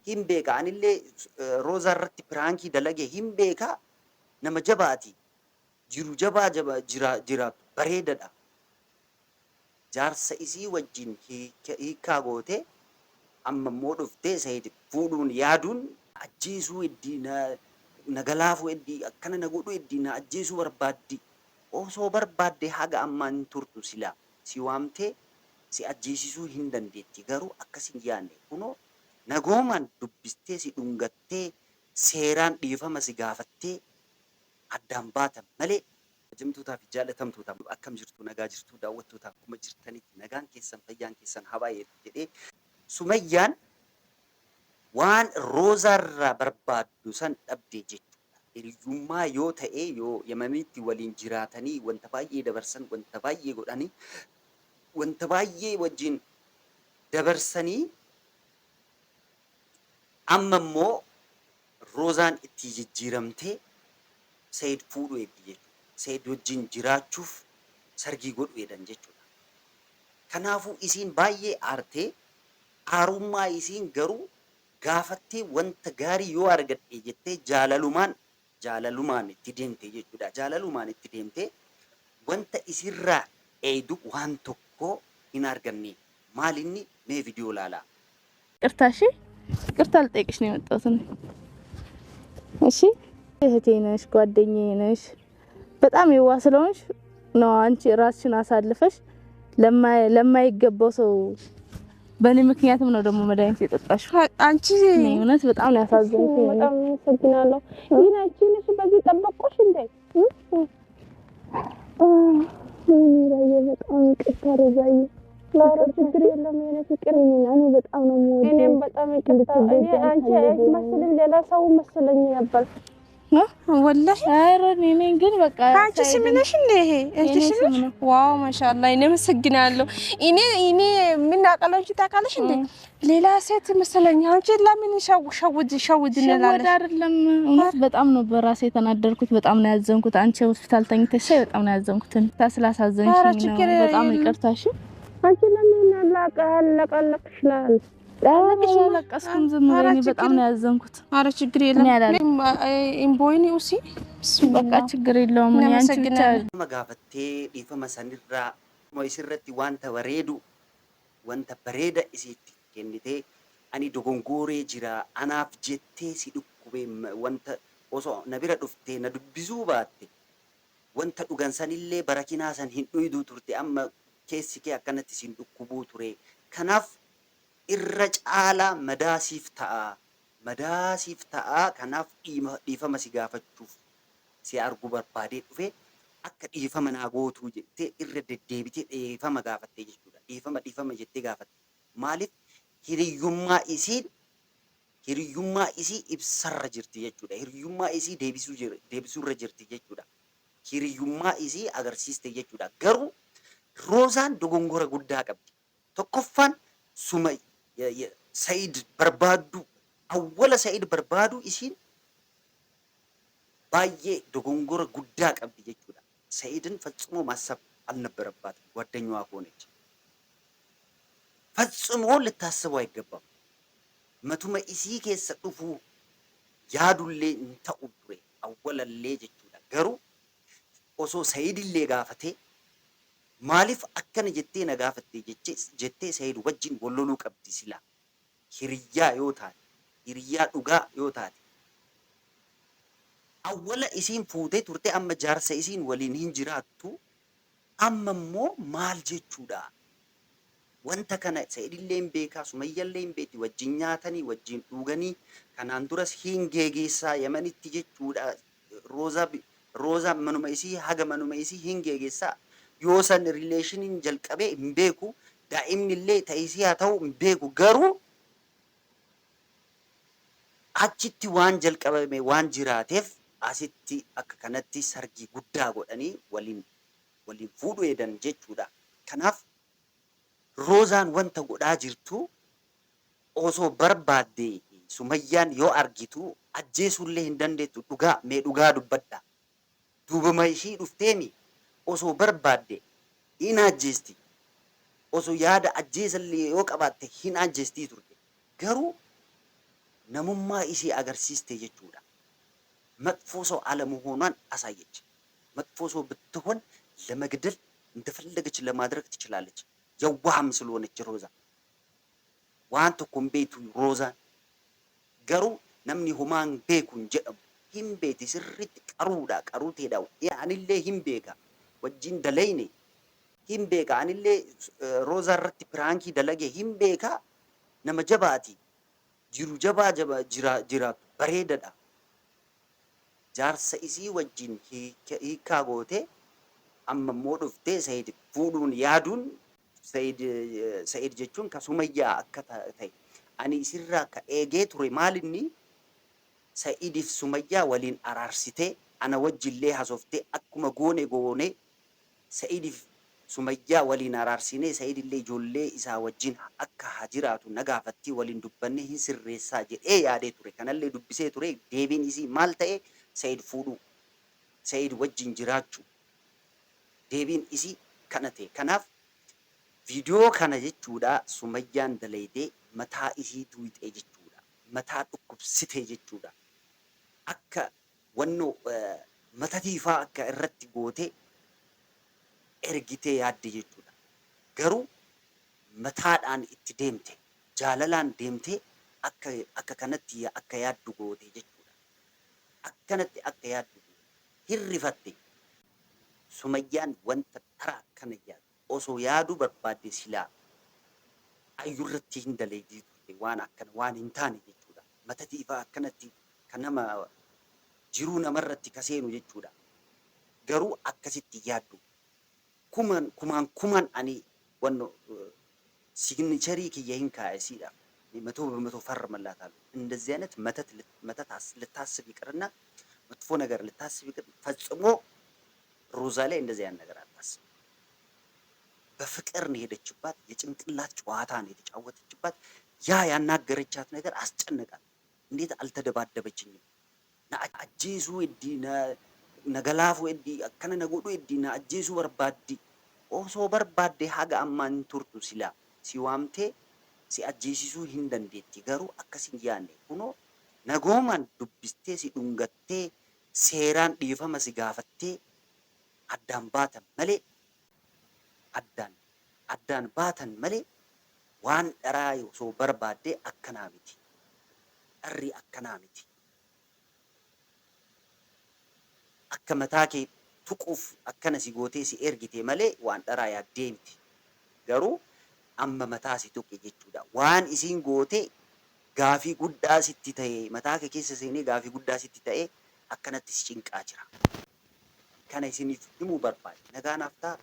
hin beeka. Anillee Roozaa irratti piraankii dalage hin beeka. Nama jabaati. Jiru jabaa jiraatu bareedadha. Jaarsa isii wajjin hiikaa gootee amma immoo dhuftee Said fuudhuun yaaduun ajjeesuu heddii na galaafuu heddii akkana na godhuu heddii na ajjeesuu barbaaddi. Osoo barbaadde haga ammaan hin turtu silaa si waamtee si ajjeesisuu hin dandeetti. Garuu akkas hin yaadne kunoo nagoomaan dubbistee si dhungattee seeraan dhiifama si gaafattee addaan baatan malee kabajamtootaa fi jaalatamtootaa akkam jirtu nagaa jirtu daawwattootaa akkuma jirtanitti nagaan keessan fayyaan keessan haa baay'eetu jedhee Sumayyaan waan Roozaarraa barbaaddu san dhabdee jechuudha. Hiriyummaa yoo ta'e yoo Yemanitti waliin jiraatanii wanta baay'ee dabarsan wanta baay'ee godhanii wanta baay'ee wajjin dabarsanii amma immoo Roozaan itti jijjiiramtee Said fuudhu eegdi jechuudha. Said wajjin jiraachuuf sargii godhu jedhan jechuudha. Kanaafuu isiin baay'ee aartee aarummaa isiin garuu gaafattee wanta gaarii yoo argadhe jettee jaalalumaan itti deemte jechuudha. Jaalalumaan itti deemtee wanta isirraa eeydu waan tokko hin arganne. Maalinni mee viidiyoo laalaa. ይቅርታሽ ይቅርታ ልጠይቅሽ ነው የመጣሁት። እሺ እህቴ ነሽ፣ ጓደኛዬ ነሽ። በጣም የዋህ ስለሆንሽ ነው አንቺ ራስሽን አሳልፈሽ ለማይገባው ሰው በእኔ ምክንያትም ነው ደግሞ መድኃኒት የጠጣሽው። አንቺ እውነት በጣም ነው ያሳዘንኩኝ። በጣም አመሰግናለሁ። ይሄን አንቺ ነሽ በዚህ ጠበቅኩሽ እንዴ? በጣም ይቅርታ ረዛዬ። ችግር የለም የኔ ፍቅር። እኔ በጣም ነው የምወደው። እኔም በጣም ይቅርታ። እኔ አንቺ መስለኝ ሌላ ሰው መስለኝ ነበር። ወላሂ ኧረ እኔ ግን በቃ አንቺ ስም ነሽ እንዴ? ይሄ አንቺ ስም ነው? ዋው ማሻአላ። እኔ መስግናለሁ። እኔ ምን አቀለንቺ ታውቃለሽ እንዴ? ሌላ ሴት መስለኝ። አንቺ ለምን ሸውድ እንላለን? አይደለም እውነት በጣም ነው በራሴ የተናደርኩት። በጣም ነው ያዘንኩት። አንቺ ሆስፒታል ተኝተሽ በጣም ነው ያዘንኩት። ስላሳዘንሽኝ ነው። በጣም ይቅርታሽ። አንቺ ለምን አላቀለቅሽላል? ለቀስኩም ዝም ብለኝ በጣም ነው ያዘንኩት። አረ ችግር የለም ኢምቦይኒ ኡሲ በቃ ችግር የለውም። ያንቺ ብቻ መጋፈቴ ዲፈማ ሰንድራ ሞይስረቲ ዋንተ ወሬዱ ወንተ በሬዳ ኢሲቲ ከንዲቴ አኒ ዶጎንጎሬ ጅራ አናፍ ጀቴ ሲዱኩቤ ወንተ ኦሶ ነቢረ ዱፍቴ ነዱብዙ ባቴ ወንተ ዱገንሰንሌ በረኪና ሰን ሂንዱይዱ ቱርቴ አማ ኬሲኬ አከነቲ ሲንዱኩቡ ቱሬ ከናፍ irra caala madaasiif ta'a. Kanaaf dhiifama si gaafachuuf si argu barbaadee dhufe akka dhiifama naa gootuu jettee irra deddeebitee dhiifama gaafattee jechuudha. Dhiifama jettee gaafatte. Maaliif hiriyyummaa isii ibsarra jirti jechuudha. Hiriyyummaa isii deebisuurra jirti jechuudha. Hiriyyummaa isii agarsiiste jechuudha. Garuu Roozaan dogongora guddaa qabdi. Tokkoffaan Said barbaadu awwala Said barbaadu isiin baay'ee dogongora guddaa qabdi jechuudha. Saidin ፈጽሞ ማሰብ አልነበረባትም። ጓደኛዋ ሆነች። ፈጽሞ ልታስበው አይገባም። መቱመ ኢሲ keessa dhufu yaadullee hin ta'u ture awwalallee jechuudha. Garuu osoo Saidillee gaafatee maaliif akkana jettee na gaafatte jettee Said wajjin walloluu qabdi sila. Hiriyyaa yoo taate, hiriyyaa dhugaa yoo taate. Awwala isiin fuutee turte amma jaarsa isiin waliin hin jiraattu. Amma immoo maal jechuudha? Wanta kana Saidillee hin beekaa, Sumayyallee hin beekti. Wajjin nyaatanii, wajjin dhuganii. Kanaan duras hin geegeessaa Yemanitti jechuudha. Roozaa manuma isii haga manuma isii hin geegeessaa. Yoo san rileeshiniin jalqabee hin beeku, daa'imnillee ta'isii haa ta'u hin beeku. Garuu achitti waan jalqabame waan jiraateef asitti akka kanatti sargii guddaa godhanii waliin fuudhu eedan jechuudha. Kanaaf Roozaan wanta godhaa jirtu osoo barbaadde Sumayyaan yoo argitu ajjeesuullee hin dandeettu. Dhugaa dubbadha. Duubama ishii dhufteemi. Osoo barbaadde hin ajjeesti. Osoo yaada ajjeesallee yoo qabaatte hin ajjeestii turte. Garuu namummaa isii agarsiiste jechuudha. መጥፎ ሰው አለመሆኗን አሳየች። መጥፎ ሰው ብትሆን ለመግደል እንደፈለገች ለማድረግ ትችላለች። የዋህም ስለሆነች ሮዛ ዋንተ ኮምቤቱ ሮዛ ገሩ ነምኒ ሁማን ቤኩን ጀደሙ ሂምቤቲ ስሪት ቀሩዳ ቀሩቴዳው ያንሌ ሂምቤጋ ወጂን ደለይኔ ሂምቤጋ አንሌ ሮዛ ረት ፕራንኪ ደለጌ ሂምቤጋ ነመ ጀባቲ ጅሩ ጀባ ጅራቱ በሬደዳ jaarsa isii wajjin hiikaa gootee amma immoo dhuftee Sayid fuudhuun yaaduun Sayid jechuun ka Sumayyaa akka ta'e ani isirraa ka eegee ture maalinni Sa'idiif Sumayyaa waliin araarsitee ana wajjillee hasoftee akkuma goone Sa'idiif Sumayyaa waliin araarsinee Sayidillee ijoollee isaa wajjin akka haa jiraatu nagaafattii waliin dubbannee hin sirreessaa jedhee yaadee ture. Kanallee dubbisee ture. Deebiin isii maal ta'e? Sayid fuudhuu, Sayid wajjin jiraachuu. Deebiin isii kana ta'e. Kanaaf viidiyoo kana jechuudha Sumayyaan dalaydee mataa isii tuwixee jechuudha. Mataa dhukkubsitee jechuudha. Akka wannoo matatiifaa akka irratti gootee ergitee yaadde jechuudha. Garuu mataadhaan itti deemte, jaalalaan deemtee akka kanatti akka yaaddu goote jechuudha. Akkanatti akka yaaddu hirrifatte. Sumayyaan wanta dharaa akkana yaadu osoo yaaduu barbaadde silaa ayyurratti hin dalaydii turte waan akkana waan hin taane jechuudha. Matatiifaa akkanatti kan nama jiruu namarratti kaseenu jechuudha. Garuu akkasitti yaaddu. kumaan ani wanno ሲግኒቸሪ ክየህን ካይሲዳ መቶ በመቶ ፈርመላታል። እንደዚህ አይነት መተት ልታስብ ይቅርና መጥፎ ነገር ልታስብ ይቅር ፈጽሞ ሮዛ ላይ እንደዚህ አይነት ነገር አታስብ። በፍቅር ነው ሄደችባት። የጭንቅላት ጨዋታ ነው የተጫወተችባት። ያ ያናገረቻት ነገር አስጨነቃት። እንዴት አልተደባደበችኝም? አጄሱ እዲና ነገላፉ እዲ አከነ ነጎዱ እዲና አጄሱ በርባዲ ኦሶ በርባዴ ሀጋ አማን ቱርቱ ሲላ ሲዋምቴ ሲአጄሲሱ ሂንደንዴቲ ገሩ አከሲን ያኔ ኩኖ ነጎማን ዱብስቴ ሲዱንገቴ ሴራን ዲፈማ ሲጋፈቴ አዳን ባተን መሌ አዳን ባተን መሌ ዋን ደራይ ሶ በርባዴ አከናሚቲ እሪ አከናሚቲ akka mataa kee tuquuf akkana si gootee si ergite malee waan dharaa yaaddee miti. Garuu amma mataa si tuqe jechuudha. Waan isiin gootee gaafii guddaa sitti ta'e mataa kee keessa seenee gaafii guddaa sitti ta'e akkanatti si cinqaa jira. Kana isiniif himuu barbaade. Nagaan haftaa